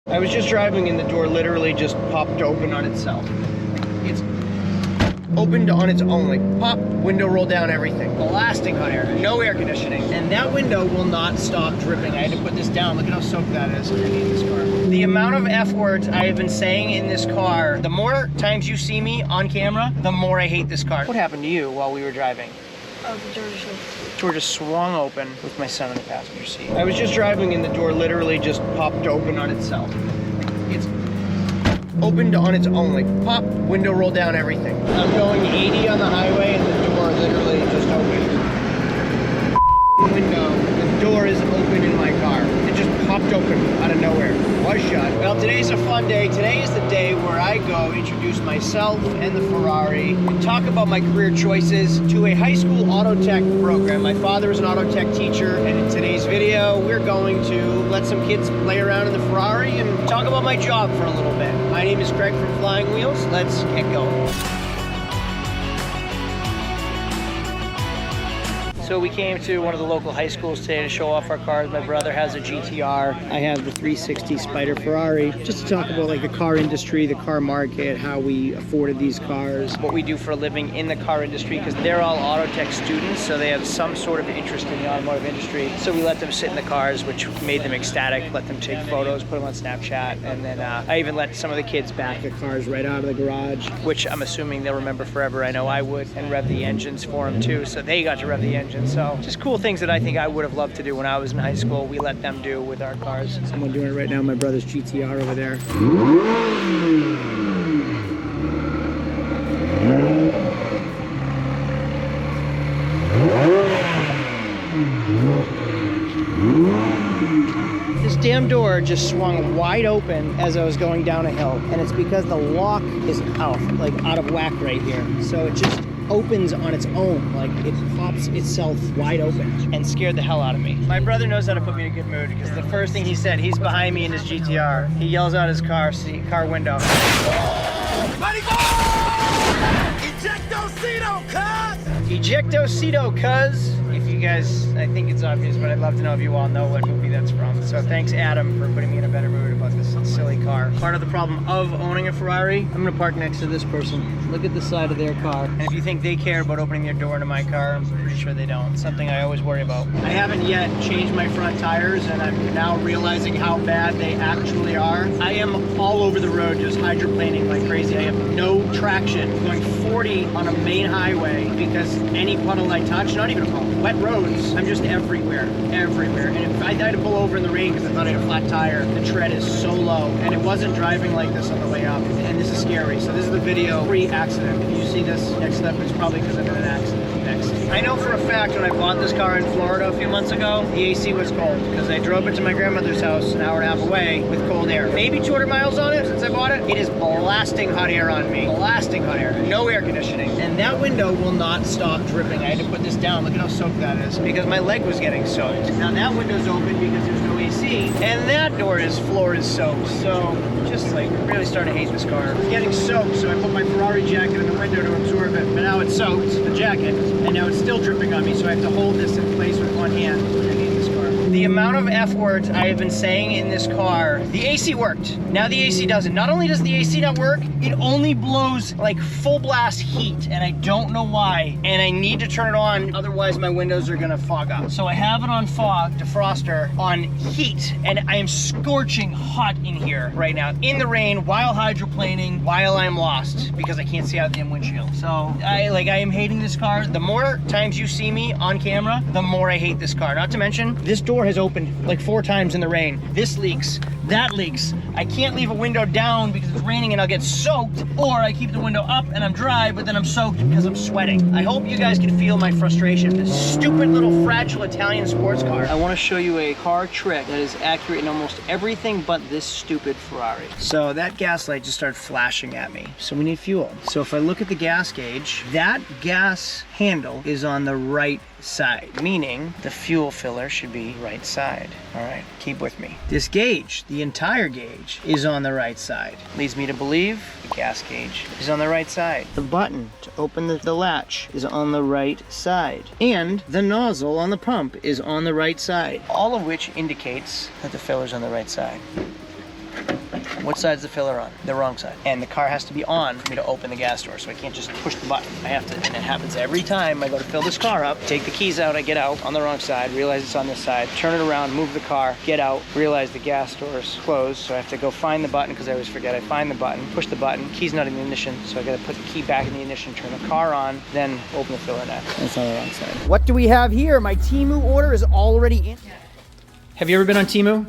I was just driving and the door literally just popped open on itself. It's opened on its own, like pop, window roll down, everything. Blasting hot air, no air conditioning. And that window will not stop dripping. I had to put this down. Look at how soaked that is. I hate this car. The amount of F words I have been saying in this car, the more times you see me on camera, the more I hate this car. What happened to you while we were driving? Oh, the door just Door just swung open with my son in the passenger seat. I was just driving and the door literally just popped open on itself. It's opened on its own, like pop, window roll down, everything. I'm going 80 on the highway and the door literally just opened. Window, the door is open in my car. It just popped open out of nowhere. Was shut. Well, today's a fun day. Today is the day where I go introduce myself and the Ferrari and talk about my career choices to a high school auto tech program. My father is an auto tech teacher, and in today's video, we're going to let some kids play around in the Ferrari and talk about my job for a little bit. My name is Greg from Flying Wheels. Let's get going. So we came to one of the local high schools today to show off our cars. My brother has a GTR. I have the 360 Spider Ferrari. Just to talk about like the car industry, the car market, how we afforded these cars, what we do for a living in the car industry, because they're all auto tech students, so they have some sort of interest in the automotive industry. So we let them sit in the cars, which made them ecstatic, let them take photos, put them on Snapchat, and then I even let some of the kids back the cars right out of the garage, which I'm assuming they'll remember forever. I know I would, and rev the engines for them too, so they got to rev the engines. So just cool things that I think I would have loved to do when I was in high school. We let them do with our cars. Someone doing it right now, my brother's GTR over there. This damn door just swung wide open as I was going down a hill, and it's because the lock is out of whack right here. So it just opens on its own, like it pops itself wide open, and scared the hell out of me. My brother knows how to put me in a good mood, because the first thing he said, he's behind me in his GTR, he yells out his car window. Everybody go! Ejectocito, cuz! Ejectocito, cuz! If you guys, I think it's obvious, but I'd love to know if you all know what movie that's from. So thanks, Adam, for putting me in a better mood about this silly car. Part of the problem of owning a Ferrari, I'm gonna park next to this person. Look at the side of their car. And if you think they care about opening their door to my car, I'm pretty sure they don't. It's something I always worry about. I haven't yet changed my front tires, and I'm now realizing how bad they actually are. I am all over the road just hydroplaning like crazy. I have no traction. I'm going 40 on a main highway because any puddle I touch, not even a puddle, wet roads, I'm just everywhere. And if I had to pull over in the rain because I thought I had a flat tire, the tread is so low, and it wasn't driving like this on the way up, and this is scary. So this is the video pre-accident. If you see this next up, it's probably because I'm in an accident next. I know for a fact when I bought this car in Florida a few months ago, the AC was cold, because I drove it to my grandmother's house an hour and a half away with cold air. Maybe 200 miles on it since I bought it. It is blasting hot air on me. Blasting hot air. No air conditioning. And that window will not stop dripping. I had to put this down. Look at how soaked that is, because my leg was getting soaked. Now that window's open because there's no AC, and that floor is soaked. So just like really starting to hate this car. It's getting soaked, so I put my Ferrari jacket in the window to absorb it, but now it's soaked, the jacket, and now it's still dripping on me, so I have to hold this in place with one hand. I hate this car. The amount of F words I have been saying in this car, the AC worked. Now the AC doesn't. Not only does the AC not work, it only blows like full blast heat, and I don't know why, and I need to turn it on, otherwise my windows are gonna fog up. So I have it on fog, defroster, on heat, and I am scorching hot in here right now, in the rain, while hydroplaning, while I'm lost, because I can't see out the damn windshield. So I am hating this car. The more times you see me on camera, the more I hate this car. Not to mention, this door has opened like 4 times in the rain. This leaks, that leaks. I can't leave a window down because it's raining and I'll get soaked, or I keep the window up and I'm dry, but then I'm soaked because I'm sweating. I hope you guys can feel my frustration. This stupid little fragile Italian sports car. I want to show you a car trick that is accurate in almost everything but this stupid Ferrari. So that gas light just started flashing at me. So we need fuel. So if I look at the gas gauge, that gas handle is on the right side, meaning the fuel filler should be right side. All right, keep with me. This gauge, the entire gauge, is on the right side. Leads me to believe the gas gauge is on the right side. The button to open the latch is on the right side. And the nozzle on the pump is on the right side. All of which indicates that the filler's on the right side. What side's the filler on? The wrong side. And the car has to be on for me to open the gas door, so I can't just push the button. I have to, and it happens every time I go to fill this car up, take the keys out, I get out on the wrong side, realize it's on this side, turn it around, move the car, get out, realize the gas door is closed, so I have to go find the button because I always forget. I find the button, push the button, key's not in the ignition, so I gotta put the key back in the ignition, turn the car on, then open the filler neck. That's on the wrong side. What do we have here? My TEMU order is already in. Have you ever been on TEMU?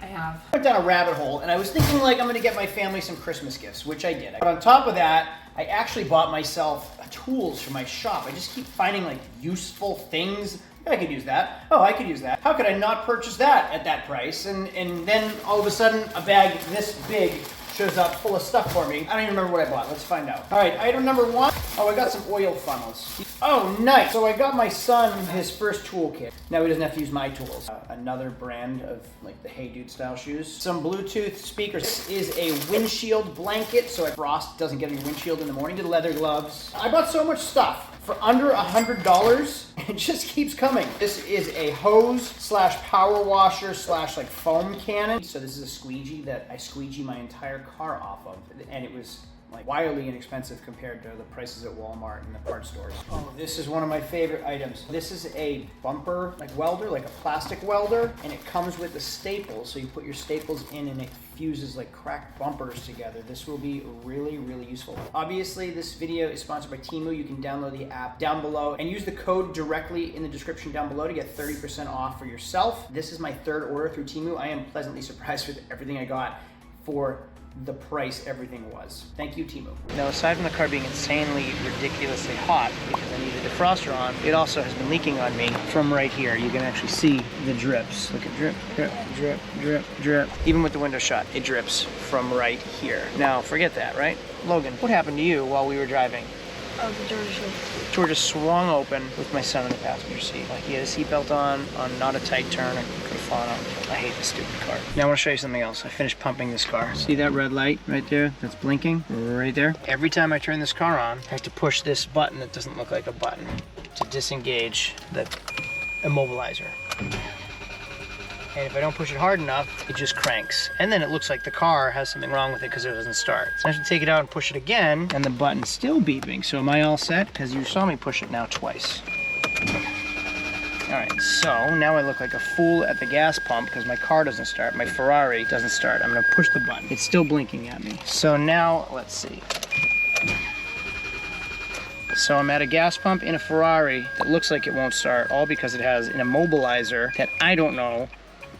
I have. I went down a rabbit hole and I was thinking like I'm gonna get my family some Christmas gifts, which I did. But on top of that, I actually bought myself tools for my shop. I just keep finding like useful things. I could use that. Oh, I could use that. How could I not purchase that at that price? And then all of a sudden a bag this big shows up full of stuff for me. I don't even remember what I bought. Let's find out. All right, item number 1. Oh, I got some oil funnels. Oh, nice. So I got my son his first toolkit. Now he doesn't have to use my tools. Another brand of like the Hey Dude style shoes. Some Bluetooth speakers. This is a windshield blanket so frost doesn't get on your windshield in the morning. The leather gloves. I bought so much stuff for under $100. It just keeps coming. This is a hose slash power washer slash like foam cannon. So this is a squeegee that I squeegee my entire car off of, and it was like wildly inexpensive compared to the prices at Walmart and the parts stores. Oh, this is one of my favorite items. This is a bumper like welder, like a plastic welder, and it comes with a staple. So you put your staples in and it fuses like cracked bumpers together. This will be really, really useful. Obviously, this video is sponsored by TEMU. You can download the app down below and use the code directly in the description down below to get 30% off for yourself. This is my 3rd order through TEMU. I am pleasantly surprised with everything I got for the price everything was. Thank you, TEMU. Now, aside from the car being insanely, ridiculously hot because I need the defroster on, it also has been leaking on me from right here. You can actually see the drips. Look at drip, drip, drip, drip, drip. Even with the window shut, it drips from right here. Now, forget that, right? Logan, what happened to you while we were driving? Oh, the Georgia. Door just swung open with my son in the passenger seat. Like he had a seatbelt on not a tight turn. I could have fallen out. I hate this stupid car. Now I want to show you something else. I finished pumping this car. See that red light right there that's blinking? Right there. Every time I turn this car on, I have to push this button that doesn't look like a button to disengage the immobilizer. And if I don't push it hard enough, it just cranks. And then it looks like the car has something wrong with it because it doesn't start. So I have to take it out and push it again, and the button's still beeping. So am I all set? Because you saw me push it now twice. All right, so now I look like a fool at the gas pump because my car doesn't start. My Ferrari doesn't start. I'm gonna push the button. It's still blinking at me. So now, let's see. So I'm at a gas pump in a Ferrari that looks like it won't start, all because it has an immobilizer that I don't know.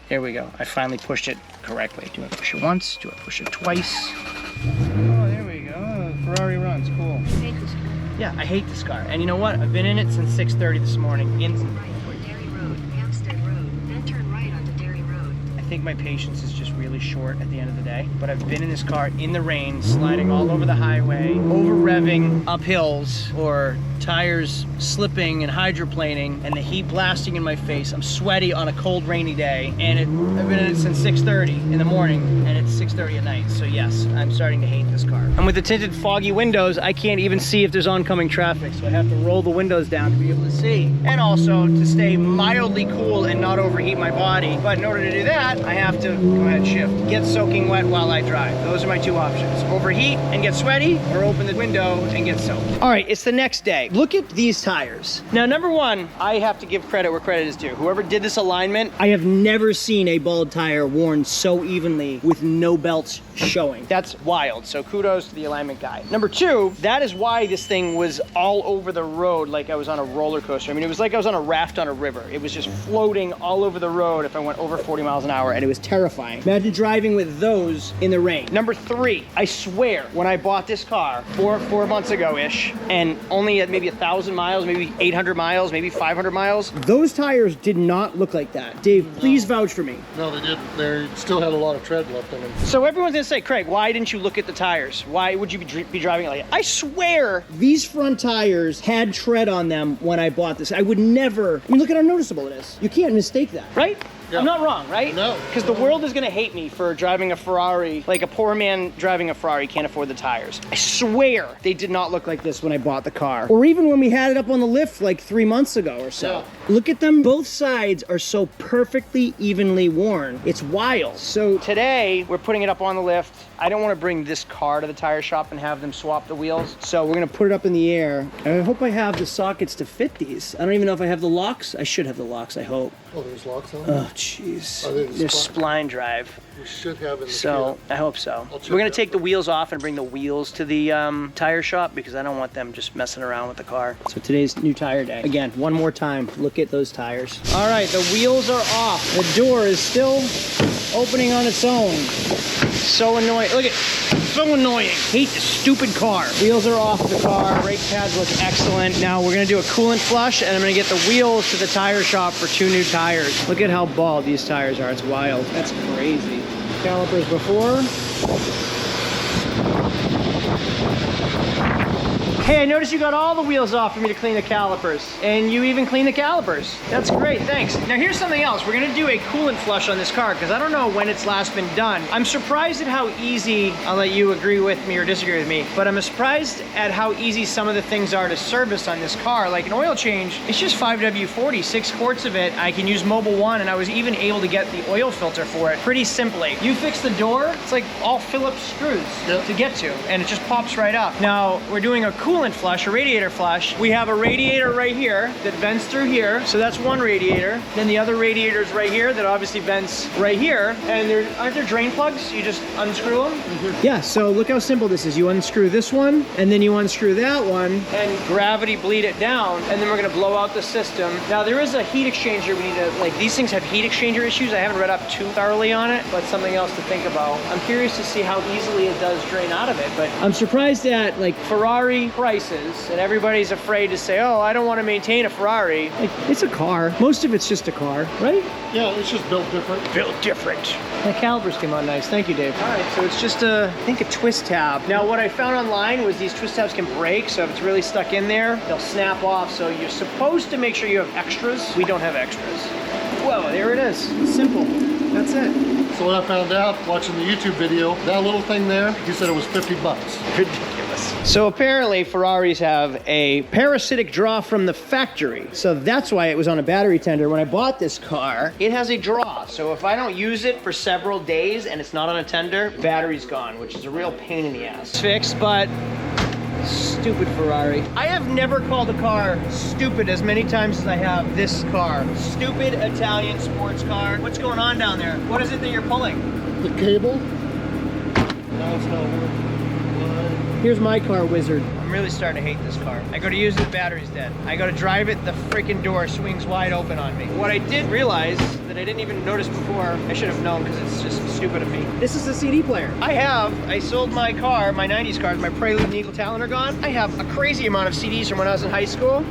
There we go. I finally pushed it correctly. Do I push it once? Do I push it twice? Oh, there we go. Ferrari runs. Cool. I hate this car. Yeah, I hate this car. And you know what? I've been in it since 6:30 this morning. Right for Derry Road, Hampstead Road, then turn right onto Derry Road. I think my patience is just really short at the end of the day. But I've been in this car in the rain, sliding all over the highway, over revving up hills, or tires slipping and hydroplaning, and the heat blasting in my face. I'm sweaty on a cold, rainy day, and I've been in it since 6:30 in the morning, and it's 6:30 at night. So yes, I'm starting to hate this car. And with the tinted foggy windows, I can't even see if there's oncoming traffic, so I have to roll the windows down to be able to see. And also to stay mildly cool and not overheat my body. But in order to do that, I have to go ahead and shift. Get soaking wet while I drive. Those are my 2 options. Overheat and get sweaty, or open the window and get soaked. All right, it's the next day. Look at these tires. Now, number 1, I have to give credit where credit is due. Whoever did this alignment, I have never seen a bald tire worn so evenly with no belts showing. That's wild. So kudos to the alignment guy. Number 2, that is why this thing was all over the road like I was on a roller coaster. I mean, it was like I was on a raft on a river. It was just floating all over the road if I went over 40 miles an hour, and it was terrifying. Imagine driving with those in the rain. Number 3, I swear, when I bought this car 4 months ago-ish, and only at maybe 1,000 miles, maybe 800 miles, maybe 500 miles, those tires did not look like that. Dave, please vouch for me. No, they didn't. They still had a lot of tread left in them. So everyone's gonna say, Craig, why didn't you look at the tires? Why would you be driving it like that? I swear these front tires had tread on them when I bought this. I would never, I mean, look at how noticeable it is. You can't mistake that, right? Yeah. I'm not wrong, right? No. Because the world is gonna hate me for driving a Ferrari. Like a poor man driving a Ferrari can't afford the tires. I swear they did not look like this when I bought the car. Or even when we had it up on the lift like 3 months ago or so. Yeah. Look at them, both sides are so perfectly evenly worn. It's wild. So today we're putting it up on the lift. I don't want to bring this car to the tire shop and have them swap the wheels. So we're gonna put it up in the air. I hope I have the sockets to fit these. I don't even know if I have the locks. I should have the locks, I hope. Oh, there's locks on Oh, jeez. Are they the There's spline drive. You should have in the So I hope so. I'll check We're gonna that. take the wheels off and bring the wheels to the tire shop because I don't want them just messing around with the car. So today's new tire day. Again, one more time, look at those tires. All right, the wheels are off. The door is still opening on its own. So annoying. Look at, so annoying. Hate this stupid car. Wheels are off the car. Brake pads look excellent. Now we're gonna do a coolant flush and I'm gonna get the wheels to the tire shop for 2 new tires. Look at how bald these tires are. It's wild. That's crazy. Calipers before. Hey, I noticed you got all the wheels off for me to clean the calipers. And you even clean the calipers. That's great, thanks. Now here's something else. We're gonna do a coolant flush on this car because I don't know when it's last been done. I'm surprised at how easy, I'll let you agree with me or disagree with me, but I'm surprised at how easy some of the things are to service on this car. Like an oil change, it's just 5W40, 6 quarts of it. I can use Mobile One and I was even able to get the oil filter for it pretty simply. You fix the door, it's like all Phillips screws to get to, and it just pops right up. Now, we're doing a coolant flush, a radiator flush. We have a radiator right here that vents through here. So that's one radiator. Then the other radiator is right here that obviously vents right here. And aren't there drain plugs? You just unscrew them? Yeah, so look how simple this is. You unscrew this one, and then you unscrew that one, and gravity bleed it down, and then we're gonna blow out the system. Now there is a heat exchanger we need to, like these things have heat exchanger issues. I haven't read up too thoroughly on it, but something else to think about. I'm curious to see how easily it does drain out of it, but I'm surprised at like Ferrari prices, and everybody's afraid to say, oh, I don't want to maintain a Ferrari. Like, it's a car. Most of it's just a car, right? Yeah, it's just built different. Built different. The calipers came out nice. Thank you, Dave. All right, so it's just I think a twist tab. Now, what I found online was these twist tabs can break, so if it's really stuck in there, they'll snap off. So you're supposed to make sure you have extras. We don't have extras. Whoa, there it is. Simple. That's it. So what I found out watching the YouTube video, that little thing there, he said it was 50 bucks. Ridiculous. So apparently Ferraris have a parasitic draw from the factory. So that's why it was on a battery tender. When I bought this car, it has a draw. So if I don't use it for several days and it's not on a tender, battery's gone, which is a real pain in the ass. It's fixed, but stupid Ferrari. I have never called a car stupid as many times as I have this car. Stupid Italian sports car. What's going on down there? What is it that you're pulling? The cable, now it's not working. Here's my car wizard. I'm really starting to hate this car. I go to use it, the battery's dead. I go to drive it, the freaking door swings wide open on me. What I did realize that I didn't even notice before, I should have known because it's just stupid of me. This is a CD player. I sold my car, my 90s cars, my Prelude and Eagle Talon are gone. I have a crazy amount of CDs from when I was in high school.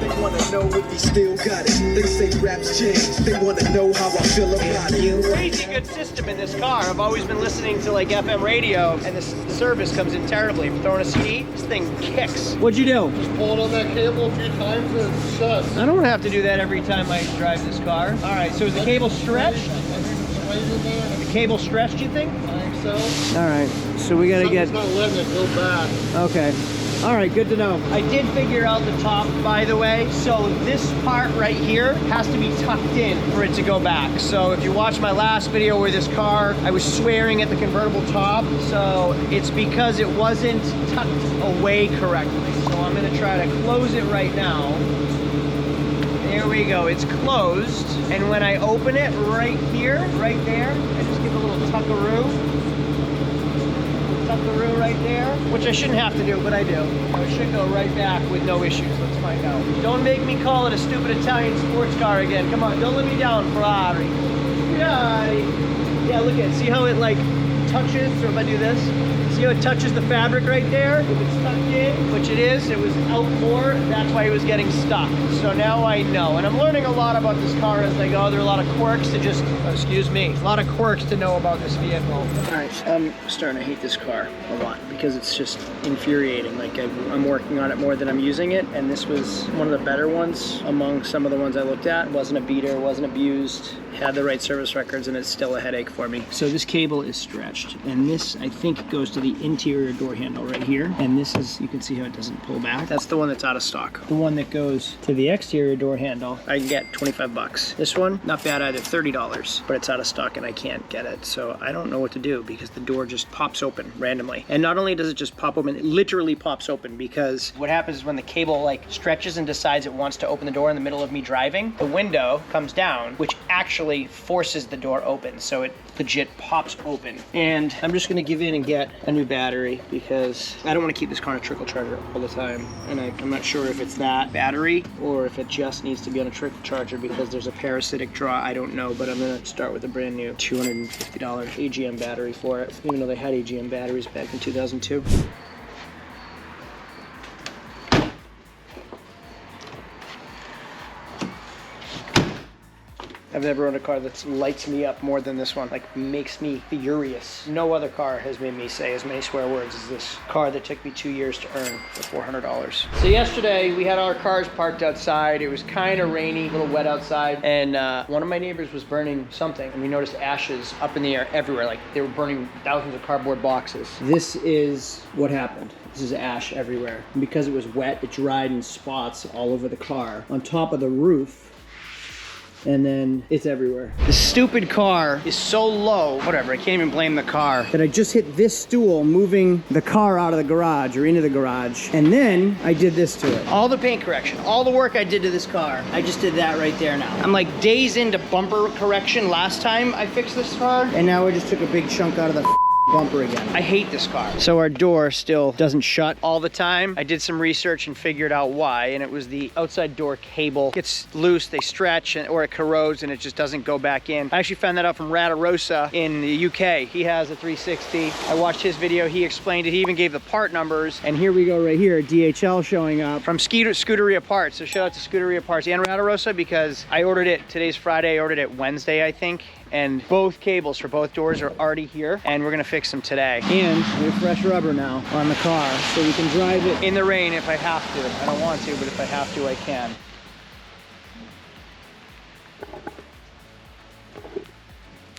They wanna know if he still got it. They say raps change. They wanna know how I feel about it. Crazy good system in this car. I've always been listening to like FM radio, and the service comes in terribly. If throwing a CD, this thing kicks. What'd you do? Just pull it on that cable a few times and it's shut. I don't have to do that every time I drive this car. All right, so is the cable stretched? The cable stretched, you think? I think so. All right, so we gotta get. Something's not letting it go back. Okay. All right, good to know. I did figure out the top, by the way. So this part right here has to be tucked in for it to go back. So if you watch my last video where this car, I was swearing at the convertible top. So it's because it wasn't tucked away correctly. So I'm gonna try to close it right now. There we go, it's closed. And when I open it right here, right there, I just give a little tuckaroo. Tuckaroo right there, which I shouldn't have to do, but I do. It should go right back with no issues. Let's find out. Don't make me call it a stupid Italian sports car again. Come on, don't let me down, Ferrari. Yeah, look at it. See how it like touches, so if I do this, see how it touches the fabric right there? If it's tucked in, which it is, it was out more, that's why it was getting stuck. So now I know, and I'm learning a lot about this car as I go. There are a lot of quirks to just, excuse me, a lot of quirks to know about this vehicle. All right, I'm starting to hate this car a lot because it's just infuriating. Like I'm working on it more than I'm using it, and this was one of the better ones among some of the ones I looked at. It wasn't a beater, wasn't abused, had the right service records, and it's still a headache for me. So this cable is stretched, and this I think goes to the interior door handle right here, and this is, you can see how it doesn't pull back. That's the one that's out of stock. The one that goes to the exterior door handle, I can get 25 bucks. This one, not bad either, $30, but it's out of stock and I can't get it. So I don't know what to do because the door just pops open randomly. And not only does it just pop open, it literally pops open, because what happens is when the cable like stretches and decides it wants to open the door in the middle of me driving, the window comes down, which actually forces the door open. So it legit pops open. And I'm just gonna give in and get a new battery because I don't want to keep this car on a trickle charger all the time. And I'm not sure if it's that battery or if it just needs to be on a trickle charger because there's a parasitic draw. I don't know, but I'm gonna start with a brand new $250 AGM battery for it, even though they had AGM batteries back in 2002. I've never owned a car that lights me up more than this one, like makes me furious. No other car has made me say as many swear words as this car that took me 2 years to earn for $400. So yesterday we had our cars parked outside. It was kind of rainy, a little wet outside, and one of my neighbors was burning something, and we noticed ashes up in the air everywhere, like they were burning thousands of cardboard boxes. This is what happened. This is ash everywhere. And because it was wet, it dried in spots all over the car, on top of the roof, and then it's everywhere. The stupid car is so low, whatever, I can't even blame the car, that I just hit this stool moving the car out of the garage or into the garage, and then I did this to it. All the paint correction, all the work I did to this car, I just did that right there now. I'm like days into bumper correction last time I fixed this car, and now I just took a big chunk out of the bumper again. I hate this car. So our door still doesn't shut all the time. I did some research and figured out why, and it was the outside door cable gets loose, they stretch, or it corrodes and it just doesn't go back in. I actually found that out from Radarosa in the UK. He has a 360. I watched his video, he explained it, he even gave the part numbers, and here we go right here, DHL showing up from Scuderia Parts. So shout out to Scuderia Parts and Radarosa, because I ordered it, today's Friday, I ordered it Wednesday, I think, and both cables for both doors are already here, and we're gonna fix them today. And we have fresh rubber now on the car, so we can drive it in the rain if I have to. I don't want to, but if I have to, I can.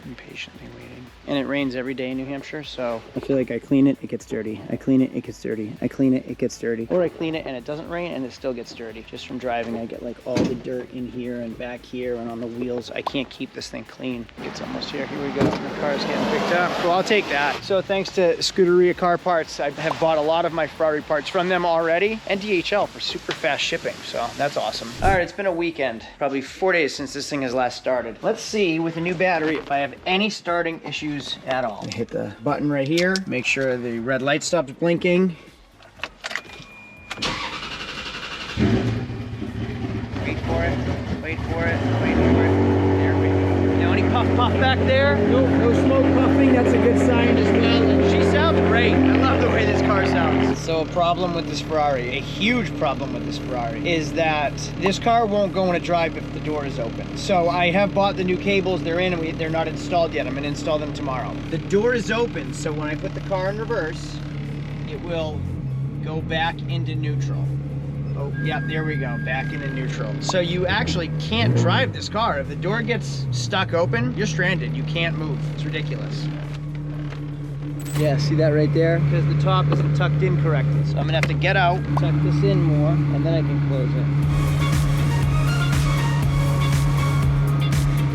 Impatiently waiting. And it rains every day in New Hampshire, so I feel like I clean it, it gets dirty. I clean it, it gets dirty. I clean it, it gets dirty. Or I clean it and it doesn't rain and it still gets dirty. Just from driving, I get like all the dirt in here and back here and on the wheels. I can't keep this thing clean. It's almost here. Here we go. The car's getting picked up. Well, I'll take that. So thanks to Scuderia Car Parts, I have bought a lot of my Ferrari parts from them already, and DHL for super fast shipping, so that's awesome. All right, it's been a weekend. Probably 4 days since this thing has last started. Let's see with a new battery if I have any starting issues at all. I hit the button right here, make sure the red light stops blinking. Wait for it, wait for it, wait for it. There we go. Now any puff back there? Nope, no smoke puffing, that's a good sign as well. And she sounds great. I love the way this car sounds. So a problem with this Ferrari, a huge problem with this Ferrari, is that this car won't go in a drive if the door is open. So I have bought the new cables, they're in, and they're not installed yet. I'm gonna install them tomorrow. The door is open, so when I put the car in reverse, it will go back into neutral. Oh, yeah, there we go, back into neutral. So you actually can't drive this car. If the door gets stuck open, you're stranded. You can't move. It's ridiculous. Yeah, see that right there? Because the top isn't tucked in correctly. So I'm gonna have to get out, tuck this in more, and then I can close it.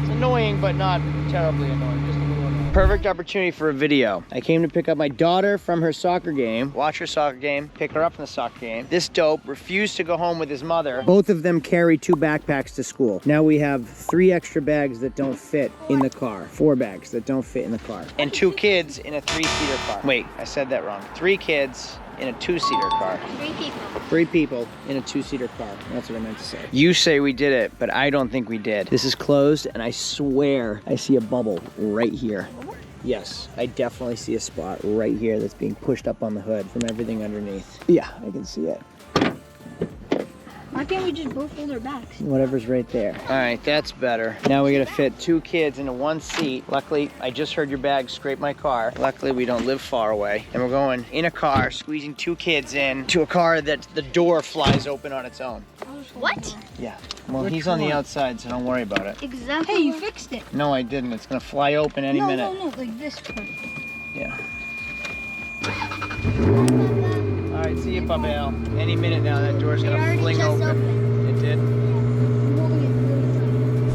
It's annoying, but not terribly annoying, just a little annoying. Perfect opportunity for a video. I came to pick up my daughter from her soccer game, watch her soccer game, pick her up from the soccer game. This dope refused to go home with his mother. Both of them carry 2 backpacks to school. Now we have 3 extra bags that don't fit in the car. 4 bags that don't fit in the car. And 2 kids in a 3-seater car. Wait, I said that wrong. 3 kids in a 2-seater car. 3 people. 3 people in a 2-seater car. That's what I meant to say. You say we did it, but I don't think we did. This is closed, and I swear I see a bubble right here. Yes, I definitely see a spot right here that's being pushed up on the hood from everything underneath. Yeah, I can see it. Why can't we just both hold our backs? Whatever's right there. All right, that's better. Now we gotta fit 2 kids into 1 seat. Luckily, I just heard your bag scrape my car. Luckily, we don't live far away. And we're going in a car, squeezing 2 kids in to a car that the door flies open on its own. What? Yeah. Well, he's on the outside, so don't worry about it. Exactly. Hey, you fixed it. No, I didn't. It's gonna fly open any minute. No, like this part. Yeah. All right, see you, Papel. Any minute now, that door's gonna fling open. It did.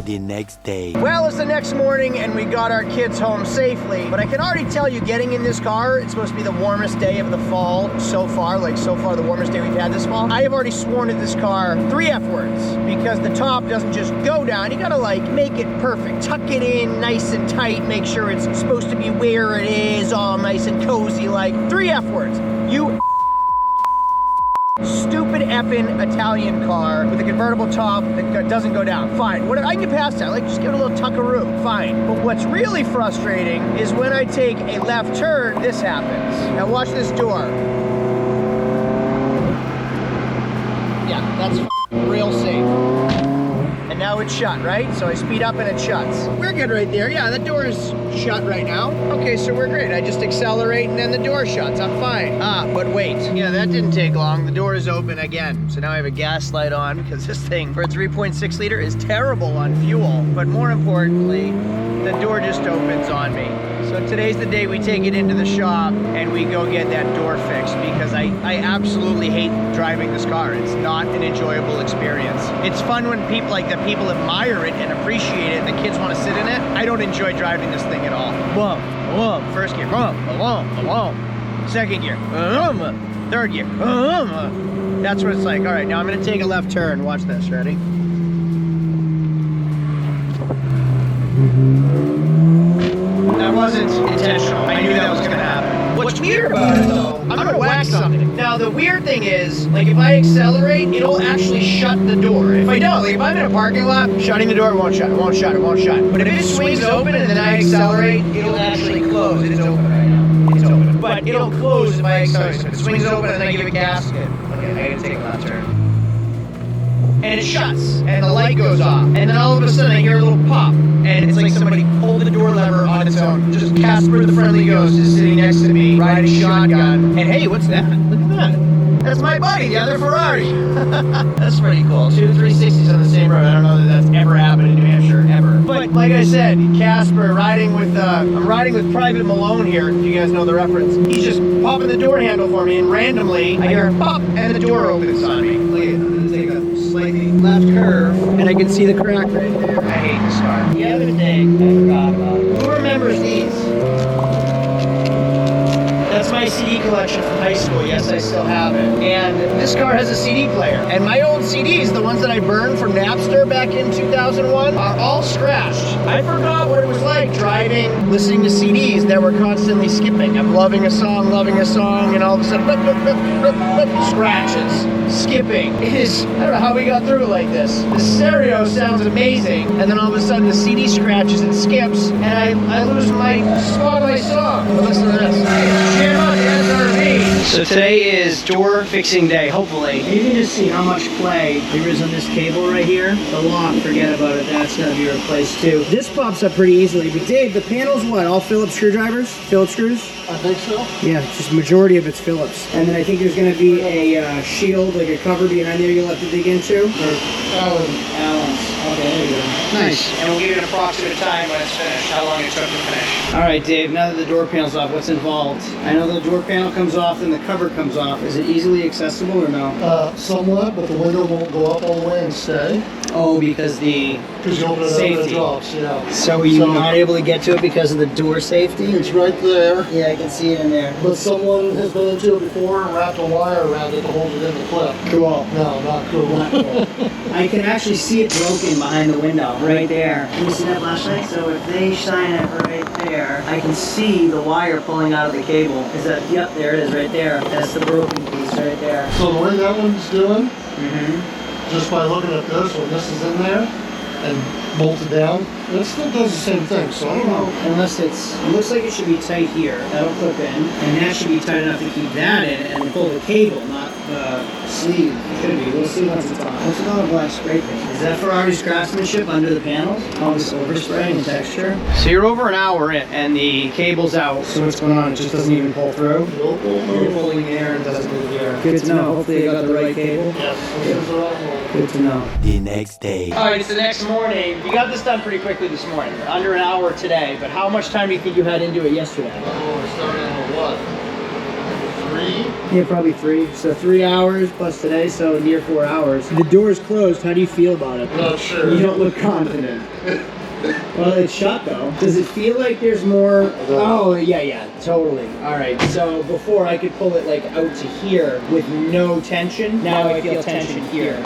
The next day. Well, it's the next morning and we got our kids home safely, but I can already tell you getting in this car, it's supposed to be the warmest day of the fall so far, the warmest day we've had this fall. I have already sworn at this car 3 F words because the top doesn't just go down. You gotta like make it perfect. Tuck it in nice and tight, make sure it's supposed to be where it is, all nice and cozy, like 3 F words. You stupid effing Italian car with a convertible top that doesn't go down. Fine, whatever, I can get past that. Like, just give it a little tuckaroo. Fine. But what's really frustrating is when I take a left turn, this happens. Now watch this door. Yeah, that's real safe. And now it's shut, right? So I speed up and it shuts. We're good right there. Yeah, the door is shut right now. Okay, so we're great. I just accelerate and then the door shuts. I'm fine. Ah, but wait. Yeah, that didn't take long. The door is open again. So now I have a gas light on because this thing for a 3.6 liter is terrible on fuel. But more importantly, the door just opens on me. So today's the day we take it into the shop and we go get that door fixed because I absolutely hate driving this car. It's not an enjoyable experience. It's fun when people people admire it and appreciate it and the kids want to sit in it. I don't enjoy driving this thing at all. Boom, boom, first gear, boom, boom, boom. Second gear, boom, third gear, boom. That's what it's like. All right, now I'm gonna take a left turn. Watch this, ready? That wasn't intentional. I knew that was gonna happen. What's weird about it though, I'm gonna whack something. Now the weird thing is, like if I accelerate, it'll actually shut the door. If I don't, like if I'm in a parking lot, shutting the door, it won't shut, it won't shut, it won't shut. But if it swings open and then I accelerate, it'll actually close. It's open right now. It's open. But it'll close if I accelerate. So if it swings open and then I give it gas, okay, I gotta take a left turn. And it shuts, and the light goes off, and then all of a sudden I hear a little pop, and it's like somebody pulled the door lever on its own. Just Casper the Friendly Ghost is sitting next to me, riding shotgun, and hey, what's that? Look at that. That's my buddy, the other Ferrari. That's pretty cool. 2 360s on the same road. I don't know that that's ever happened in New Hampshire, ever. But like I said, Casper riding with, I'm riding with Private Malone here, if you guys know the reference. He's just popping the door handle for me, and randomly I hear a pop, and the door opens on me. Look at it. Take a slightly left curve, and I can see the crack right there. I hate this car. The other day, I forgot about it. Who remembers these? That's my CD collection from high school. Yes, I still have it. And this car has a CD player. And my old CDs, the ones that I burned from Napster back in 2001, are all scratched. I forgot what it was like driving, listening to CDs that were constantly skipping. I'm loving a song, and all of a sudden, scratches. Skipping. It is, I don't know how we got through it like this. The stereo sounds amazing, and then all of a sudden the CD scratches and skips, and I lose my spot of my song. But listen to this. Cheer up, SRV. So today is door fixing day, hopefully. You can just see how much play there is on this cable right here. The lock, forget about it, that's gonna be replaced too. This pops up pretty easily, but Dave, the panel's what, all Phillips screwdrivers? Phillips screws? I think so. Yeah, just majority of it's Phillips. And then I think there's gonna be a shield, like a cover behind there you'll have to dig into. Allen's. Okay, there you go. Nice. And we'll give you an approximate time when it's finished, how long it took to finish. All right, Dave, now that the door panel's off, what's involved? I know the door panel comes off and the cover comes off. Is it easily accessible or no? Somewhat, but the window won't go up all the way and stay. Oh, because the Because you open it up and it drops, yeah. So are you not able to get to it because of the door safety? It's right there. Yeah, I can see it in there. But someone has been into it before and wrapped a wire around it to hold it in the clip. Cool. No, not cool. Not cool. I can actually see it broken behind the window, right there. Can you see that flashlight? So if they shine it right there, I can see the wire pulling out of the cable. Is that, yep, there it is right there. That's the broken piece right there. So the way that one's doing, just by looking at this, when this is in there, and bolted down, and it still does the same thing, so I don't know. Unless it looks like it should be tight here. That'll clip in, and that should be tight enough to keep that in and pull the cable, not the sleeve. It should be. We'll see once it's on. What's another black spray paint? Is that Ferrari's craftsmanship under the panels? All this overspray and texture. So you're over an hour in, and the cable's out. So what's going on? It just doesn't even pull through. Nope. You're pulling the air and it doesn't move the air. Good to know. Hopefully you got the right cable. Yes, this is the right one. Good to know. The next day. All right, it's the next morning. You got this done pretty quickly this morning. Under an hour today, but how much time do you think you had into it yesterday? Oh, we're starting at what? 3? Yeah, probably 3. So 3 hours plus today, so near 4 hours. The door's closed. How do you feel about it? Not sure. You don't look confident. Well, it's shut though. Does it feel like there's more? Oh, yeah, totally. All right, so before I could pull it like out to here with no tension. Now I feel tension here.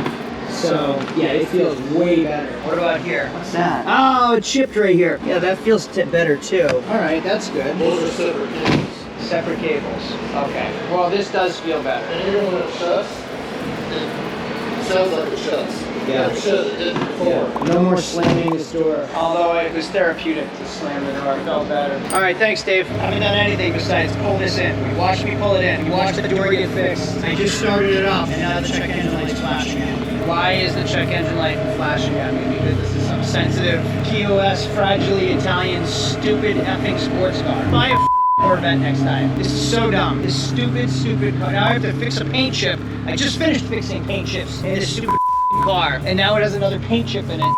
So, yeah, it feels way better. What about here? What's that? Oh, it chipped right here. Yeah, that feels better too. All right, that's good. Those are separate cables. Separate cables. Okay. Well, this does feel better. And even when it shuts, it sounds like it shuts. Yeah. It shut, it didn't before. Yeah. No more slamming this door. Although it was therapeutic to slam the door. It felt better. All right, thanks, Dave. I haven't done anything besides pull this in. You watched me pull it in. You watched the door get fixed. I just started it up, and now the check engine light's flashing at me. Why is the check engine light flashing at me? Because this is some sensitive, POS, fragilely Italian, stupid effing sports car. Buy a Corvette next time. This is so dumb. This stupid car. Now I have to fix a paint chip. I just finished fixing paint chips in this stupid car, and now it has another paint chip in it.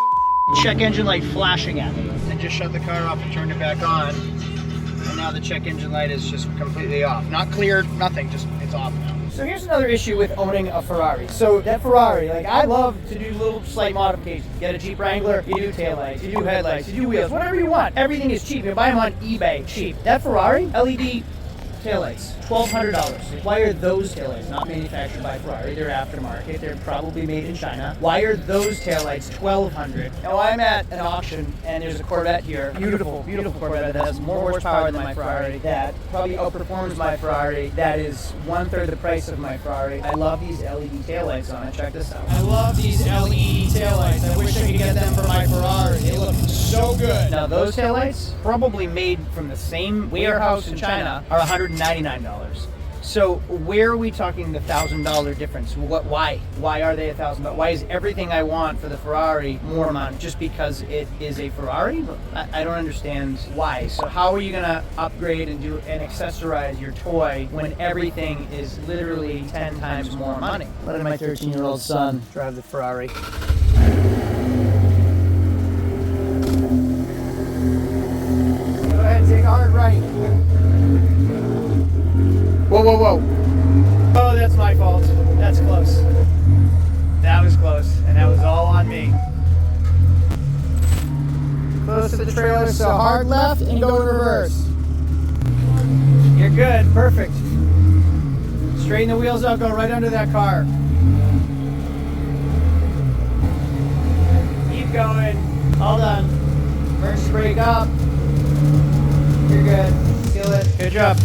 Check engine light flashing at me. I just shut the car off and turned it back on, and now the check engine light is just completely off. Not cleared, nothing, just it's off now. So here's another issue with owning a Ferrari. So that Ferrari, like I love to do little slight modifications. Get a Jeep Wrangler, you do taillights, you do headlights, you do wheels, whatever you want. Everything is cheap. You buy them on eBay, cheap. That Ferrari, LED taillights, $1,200. Why are those taillights not manufactured by Ferrari? They're aftermarket. They're probably made in China. Why are those taillights $1,200? Now I'm at an auction and there's a Corvette here. Beautiful, beautiful Corvette that has more horsepower than my Ferrari. That probably outperforms my Ferrari. That is 1/3 the price of my Ferrari. I love these LED taillights on it. Check this out. I love these LED taillights. I wish I could get them for my Ferrari. They look so good. Now those taillights, probably made from the same warehouse in China, are $199. So where are we talking the $1,000 difference? Why? Why are they $1,000? Why is everything I want for the Ferrari more money? Just because it is a Ferrari? I don't understand why. So how are you gonna upgrade and do and accessorize your toy when everything is literally 10 times more money? Letting my 13-year-old son drive the Ferrari. Go ahead, take a hard right. Whoa. Oh, that's my fault. That's close. That was close, and that was all on me. Close to the trailer, so hard left and go in reverse. You're good, perfect. Straighten the wheels up, go right under that car. Keep going. All done. Emergency brake up. You're good. Kill it. Good job.